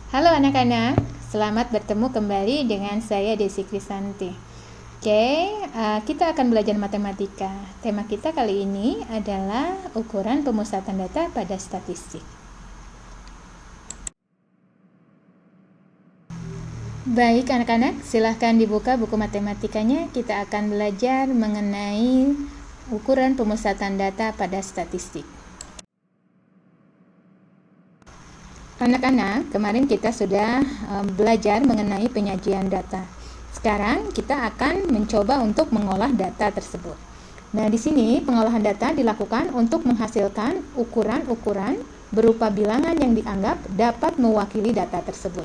Halo anak-anak, selamat bertemu kembali dengan saya Desi Krisanti. Oke, kita akan belajar matematika. Tema kita kali ini adalah ukuran pemusatan data pada statistik. Baik anak-anak, silahkan dibuka buku matematikanya. Kita akan belajar mengenai ukuran pemusatan data pada statistik. Anak-anak, kemarin kita sudah belajar mengenai penyajian data. Sekarang kita akan mencoba untuk mengolah data tersebut. Nah, di sini pengolahan data dilakukan untuk menghasilkan ukuran-ukuran berupa bilangan yang dianggap dapat mewakili data tersebut.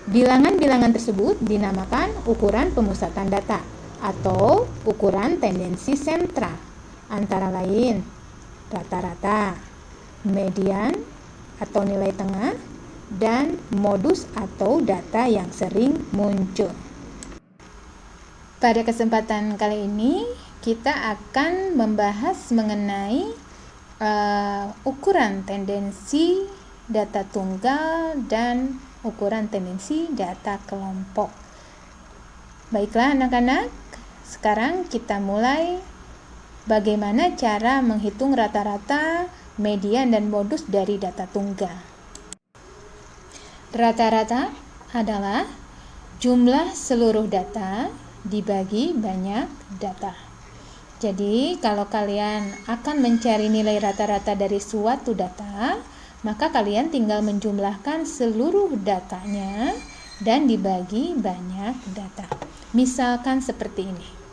Bilangan-bilangan tersebut dinamakan ukuran pemusatan data atau ukuran tendensi sentral, antara lain rata-rata, median atau nilai tengah, dan modus atau data yang sering muncul. Pada kesempatan kali ini kita akan membahas mengenai ukuran tendensi data tunggal dan ukuran tendensi data kelompok. Baiklah anak-anak, sekarang kita mulai bagaimana cara menghitung rata-rata, median, dan modus dari data tunggal. Rata-rata adalah jumlah seluruh data dibagi banyak data. Jadi, kalau kalian akan mencari nilai rata-rata dari suatu data, maka kalian tinggal menjumlahkan seluruh datanya dan dibagi banyak data. Misalkan seperti ini.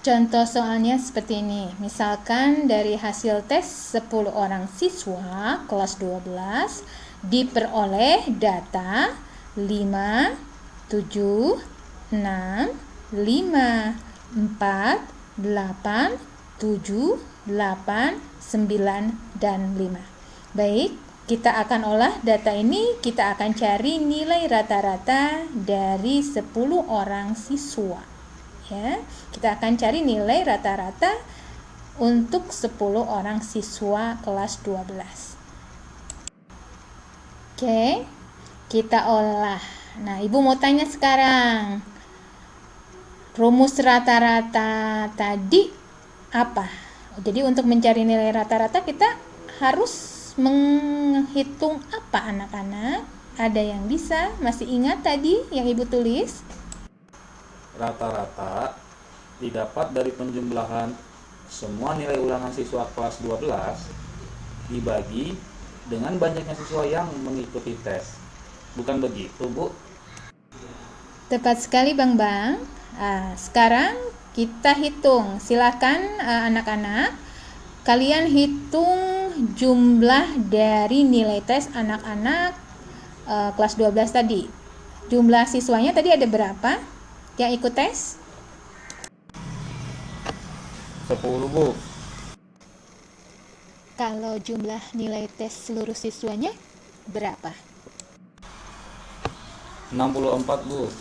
Contoh soalnya seperti ini. Misalkan dari hasil tes 10 orang siswa kelas 12 diperoleh data 5, 7, 6, 5, 4, 8, 7, 8, 9, dan 5. Baik, kita akan olah data ini, kita akan cari nilai rata-rata dari 10 orang siswa. Ya, kita akan cari nilai rata-rata untuk 10 orang siswa kelas 12. Oke, kita olah. Nah, Ibu mau tanya sekarang, rumus rata-rata tadi apa? Jadi untuk mencari nilai rata-rata kita harus menghitung apa anak-anak? Ada yang bisa? Masih ingat tadi yang Ibu tulis? Rata-rata didapat dari penjumlahan semua nilai ulangan siswa kelas 12 dibagi dengan banyaknya siswa yang mengikuti tes. Bukan begitu, Bu? Tepat sekali, Bang. Sekarang kita hitung. Silakan anak-anak, kalian hitung jumlah dari nilai tes anak-anak kelas 12 tadi. Jumlah siswanya tadi ada berapa yang ikut tes? 10, Bu. Kalau jumlah nilai tes seluruh siswanya berapa? 64, Bu.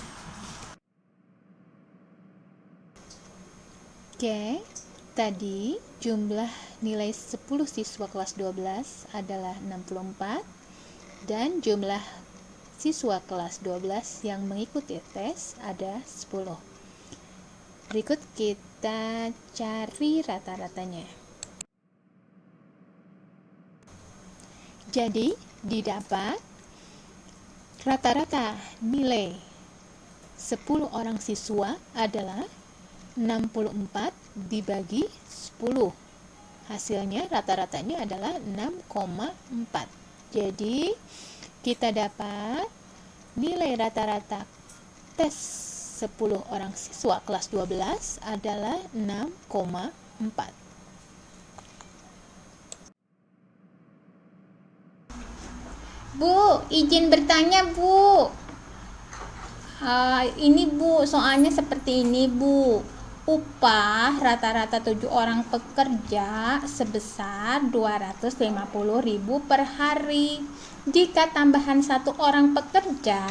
Oke, tadi jumlah nilai 10 siswa kelas 12 adalah 64 dan jumlah siswa kelas 12 yang mengikuti tes ada 10. Berikut kita cari rata-ratanya. Jadi, didapat rata-rata nilai 10 orang siswa adalah 64 dibagi 10. Hasilnya rata-ratanya adalah 6,4. Jadi, kita dapat nilai rata-rata tes 10 orang siswa kelas 12 adalah 6,4. Bu, izin bertanya, Bu. Ini Bu, soalnya seperti ini, Bu. Upah rata-rata 7 orang pekerja sebesar 250.000 per hari. Jika tambahan 1 orang pekerja,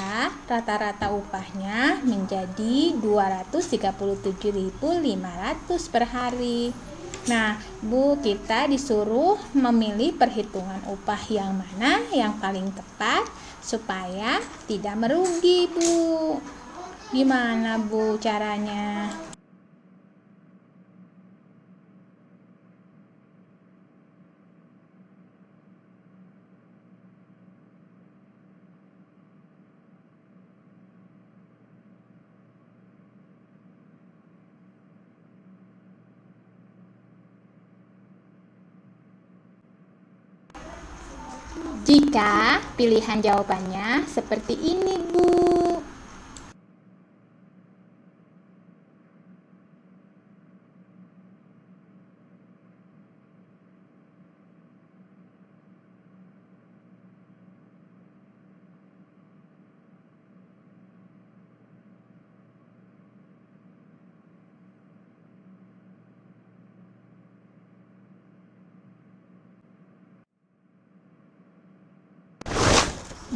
rata-rata upahnya menjadi 237.500 per hari. Nah, Bu, kita disuruh memilih perhitungan upah yang mana yang paling tepat supaya tidak merugi, Bu. Gimana, Bu, caranya? Jika pilihan jawabannya seperti ini, Bu.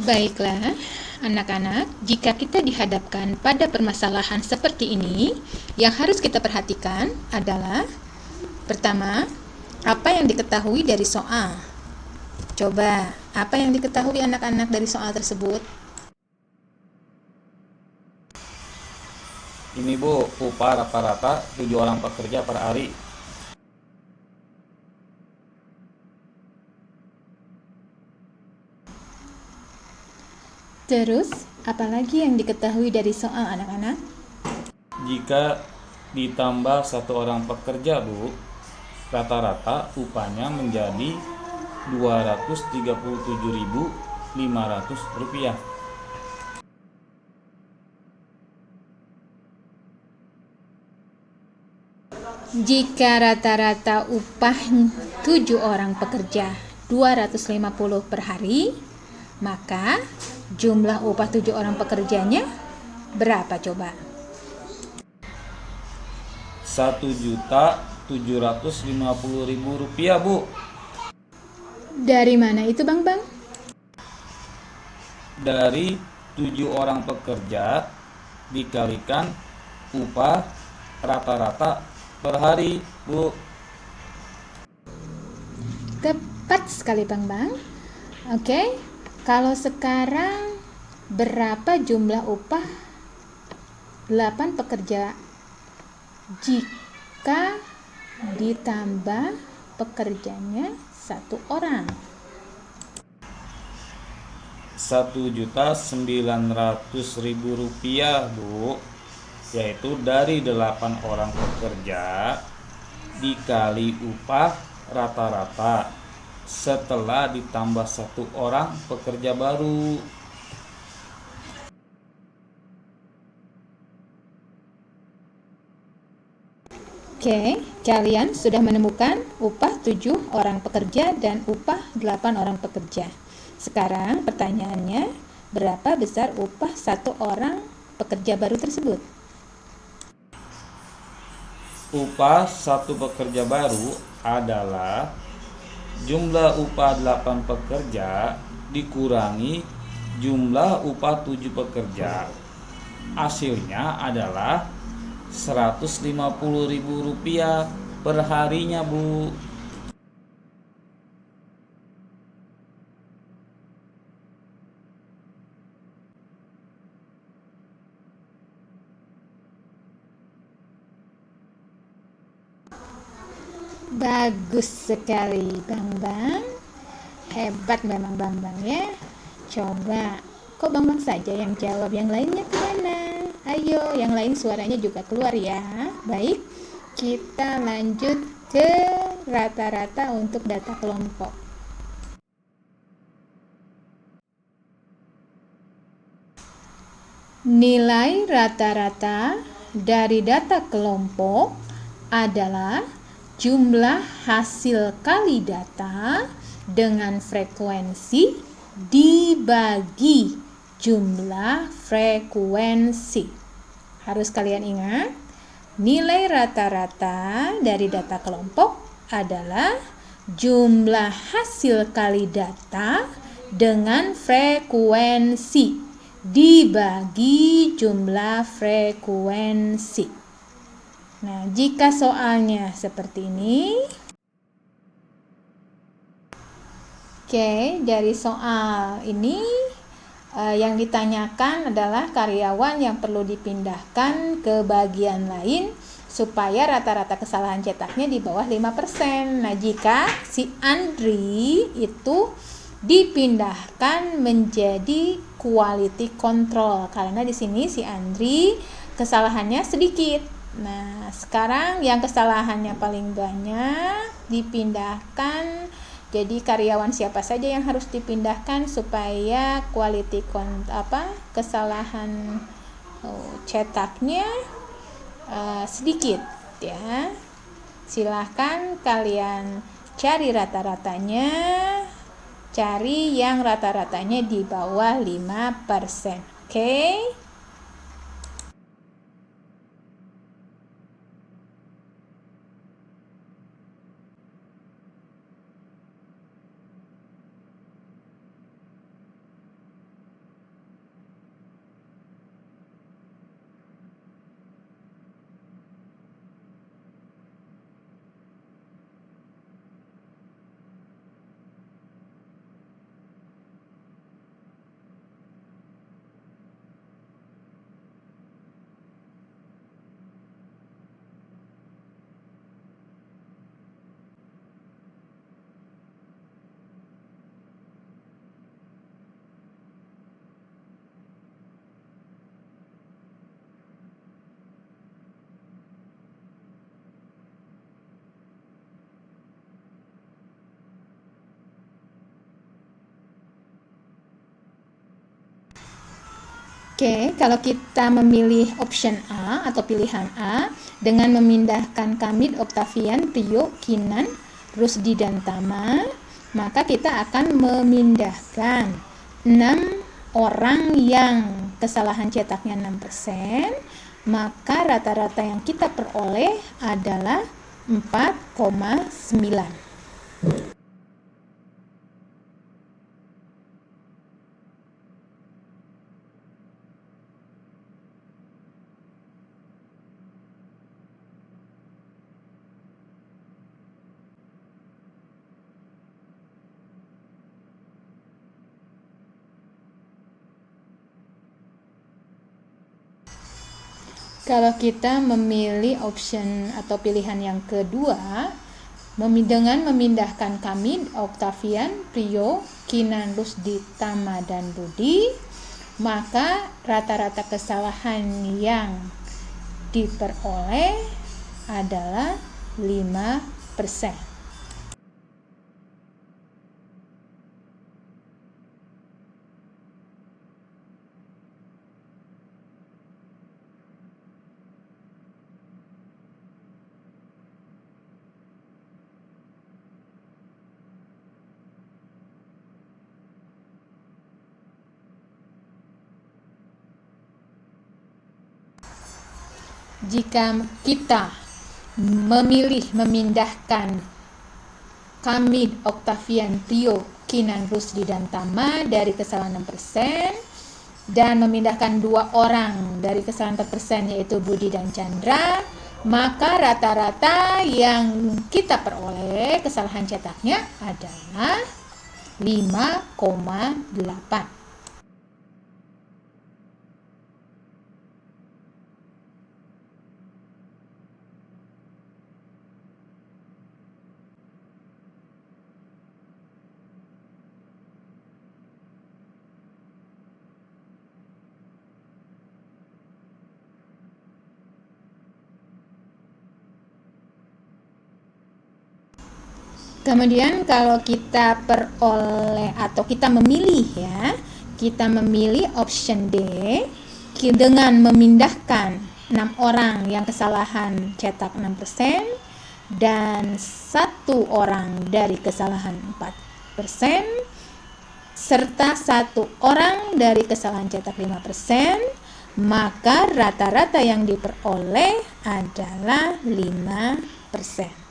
Baiklah, anak-anak, jika kita dihadapkan pada permasalahan seperti ini, yang harus kita perhatikan adalah pertama, apa yang diketahui dari soal? Coba, apa yang diketahui anak-anak dari soal tersebut? Ini Bu, upah rata-rata 7 orang pekerja per hari. Terus, apalagi yang diketahui dari soal anak-anak? Jika ditambah 1 orang pekerja Bu, rata-rata upahnya menjadi Rp237.500. Jika rata-rata upah 7 orang pekerja 250 per hari, maka jumlah upah 7 orang pekerjanya berapa coba? Rp1.750.000 Bu. Dari mana itu, Bang? Dari 7 orang pekerja dikalikan upah rata-rata per hari Bu. Tepat sekali, Bang. Oke, kalau sekarang berapa jumlah upah 8 pekerja jika ditambah pekerjanya 1 orang? Rp1.900.000 Bu, yaitu dari 8 orang pekerja dikali upah rata-rata setelah ditambah 1 orang pekerja baru. Oke, kalian sudah menemukan upah 7 orang pekerja dan upah 8 orang pekerja. Sekarang pertanyaannya, berapa besar upah 1 orang pekerja baru tersebut? Upah 1 pekerja baru adalah jumlah upah 8 pekerja dikurangi jumlah upah 7 pekerja. Hasilnya adalah Rp150.000 per harinya Bu. Bagus sekali, Bang. Hebat memang Bang ya. Coba, kok Bang saja yang jawab, yang lainnya kemana? Ayo, yang lain suaranya juga keluar ya. Baik, kita lanjut ke rata-rata untuk data kelompok. Nilai rata-rata dari data kelompok adalah jumlah hasil kali data dengan frekuensi dibagi jumlah frekuensi. Harus kalian ingat, nilai rata-rata dari data kelompok adalah jumlah hasil kali data dengan frekuensi dibagi jumlah frekuensi. Nah, jika soalnya seperti ini, oke, dari soal ini yang ditanyakan adalah karyawan yang perlu dipindahkan ke bagian lain supaya rata-rata kesalahan cetaknya di bawah 5%. Nah, jika si Andri itu dipindahkan menjadi quality control karena di sini si Andri kesalahannya sedikit. Nah, sekarang yang kesalahannya paling banyak dipindahkan. Jadi karyawan siapa saja yang harus dipindahkan supaya kesalahan cetaknya sedikit ya. Silahkan kalian cari rata-ratanya, cari yang rata-ratanya di bawah 5%. Oke? Oke, kalau kita memilih option A atau pilihan A dengan memindahkan Kamid, Octavian, Tio, Kinan, Rusdi, dan Tama, maka kita akan memindahkan 6 orang yang kesalahan cetaknya 6%, maka rata-rata yang kita peroleh adalah 4,9. Kalau kita memilih option atau pilihan yang kedua, dengan memindahkan Kamid, Octavian, Prio, Kinan, Rusdi, Tama, dan Budi, maka rata-rata kesalahan yang diperoleh adalah 5%. Jika kita memilih memindahkan Kamid, Octavian, Tio, Kinan, Rusdi, dan Tama dari kesalahan 6% dan memindahkan 2 orang dari kesalahan 4% yaitu Budi dan Chandra, maka rata-rata yang kita peroleh kesalahan cetaknya adalah 5,8. Kemudian kalau kita peroleh atau kita memilih ya, kita memilih option D dengan memindahkan 6 orang yang kesalahan cetak 6% dan 1 orang dari kesalahan 4% serta 1 orang dari kesalahan cetak 5%, maka rata-rata yang diperoleh adalah 5%.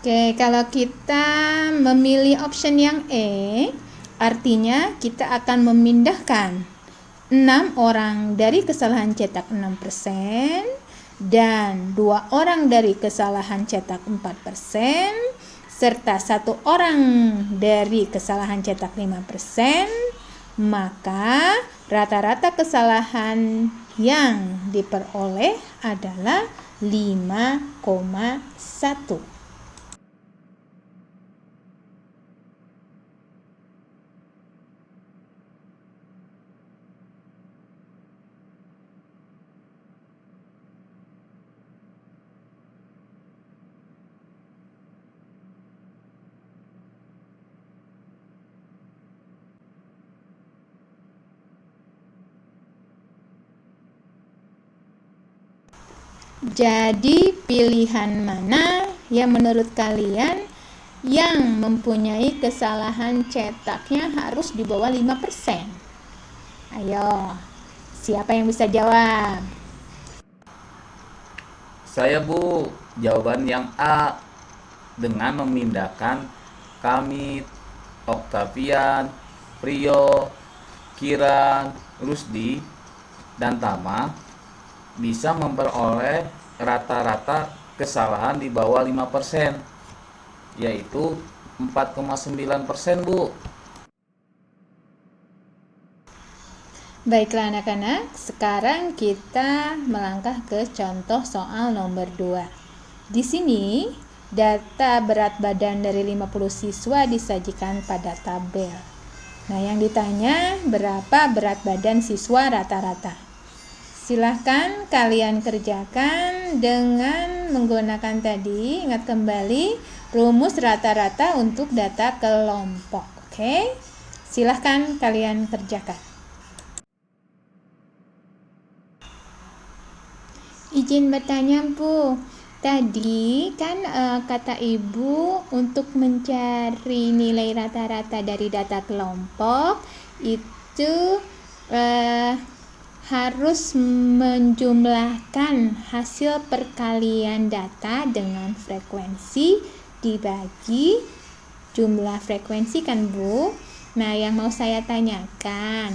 Oke, kalau kita memilih option yang E, artinya kita akan memindahkan 6 orang dari kesalahan cetak 6% dan 2 orang dari kesalahan cetak 4% serta 1 orang dari kesalahan cetak 5%, maka rata-rata kesalahan yang diperoleh adalah 5,1. Jadi pilihan mana yang menurut kalian yang mempunyai kesalahan cetaknya harus di bawah 5%? Ayo, siapa yang bisa jawab? Saya, Bu. Jawaban yang A, dengan memindahkan Kamit, Octavian, Prio, Kiran, Rusdi, dan Tama bisa memperoleh rata-rata kesalahan di bawah 5%, yaitu 4,9%, Bu. Baiklah anak-anak, sekarang kita melangkah ke contoh soal nomor 2. Di sini, data berat badan dari 50 siswa disajikan pada tabel. Nah, yang ditanya berapa berat badan siswa rata-rata. Silahkan kalian kerjakan dengan menggunakan tadi, ingat kembali rumus rata-rata untuk data kelompok. Oke? Silahkan kalian kerjakan. Izin bertanya, Bu. Tadi kan kata Ibu untuk mencari nilai rata-rata dari data kelompok itu harus menjumlahkan hasil perkalian data dengan frekuensi dibagi jumlah frekuensi kan, Bu? Nah, yang mau saya tanyakan,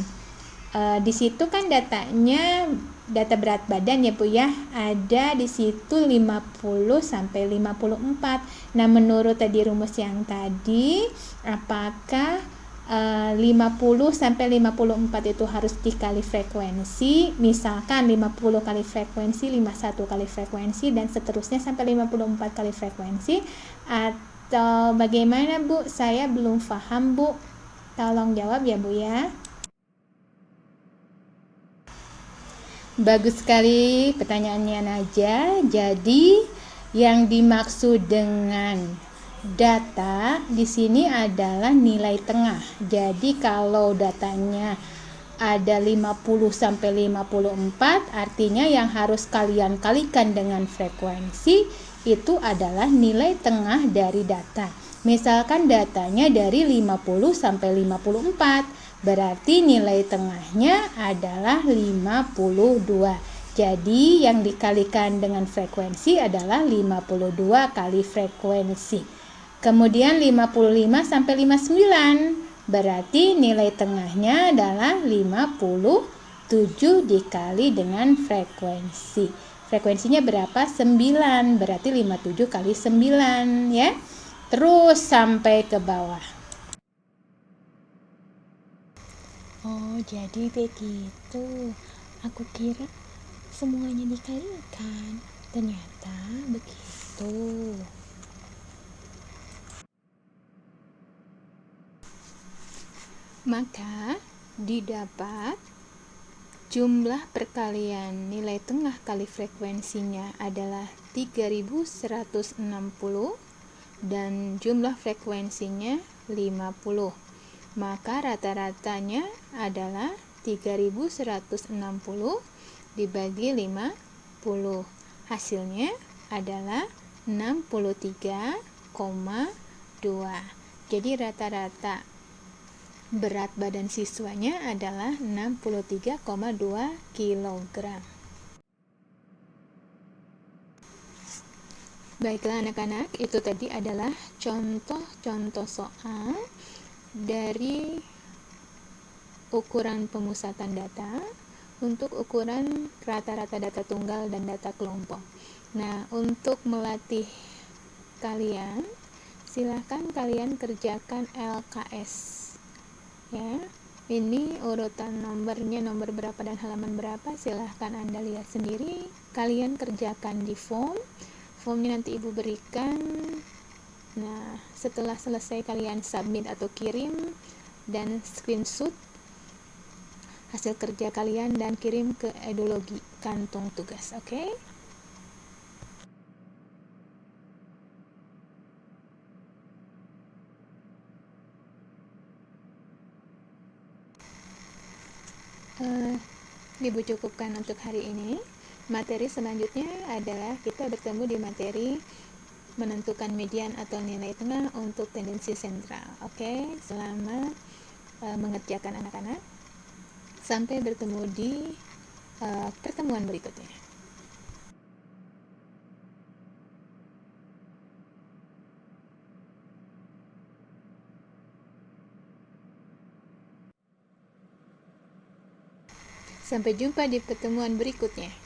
di situ kan datanya data berat badan ya, Bu ya. Ada di situ 50 sampai 54. Nah, menurut tadi rumus yang tadi, apakah 50 sampai 54 itu harus dikali frekuensi, misalkan 50 kali frekuensi, 51 kali frekuensi, dan seterusnya sampai 54 kali frekuensi, atau bagaimana, Bu? Saya belum paham, Bu. Tolong jawab ya, Bu ya. Bagus sekali pertanyaannya Naja. Jadi yang dimaksud dengan data di sini adalah nilai tengah. Jadi kalau datanya ada 50 sampai 54, artinya yang harus kalian kalikan dengan frekuensi itu adalah nilai tengah dari data. Misalkan datanya dari 50 sampai 54, berarti nilai tengahnya adalah 52. Jadi yang dikalikan dengan frekuensi adalah 52 kali frekuensi. Kemudian 55 sampai 59, berarti nilai tengahnya adalah 57 dikali dengan frekuensi. Frekuensinya berapa? 9, berarti 57 kali 9 ya. Terus sampai ke bawah. Oh, jadi begitu. Aku kira semuanya dikalikan. Ternyata begitu. Maka didapat jumlah perkalian nilai tengah kali frekuensinya adalah 3160 dan jumlah frekuensinya 50. Maka rata-ratanya adalah 3160 dibagi 50. Hasilnya adalah 63,2. Jadi rata-rata berat badan siswanya adalah 63,2 kg. Baiklah anak-anak, itu tadi adalah contoh-contoh soal dari ukuran pemusatan data untuk ukuran rata-rata data tunggal dan data kelompok. Nah, untuk melatih kalian, silahkan kalian kerjakan LKS. Ya, ini urutan nomornya, nomor berapa dan halaman berapa, silahkan Anda lihat sendiri. Kalian kerjakan di formnya nanti Ibu berikan. Nah, setelah selesai kalian submit atau kirim dan screenshot hasil kerja kalian dan kirim ke Edulogi kantung tugas, oke? Ibu cukupkan untuk hari ini. Materi selanjutnya adalah kita bertemu di materi menentukan median atau nilai tengah untuk tendensi sentral. Oke, selamat mengerjakan anak-anak. Sampai bertemu di pertemuan berikutnya. Sampai jumpa di pertemuan berikutnya.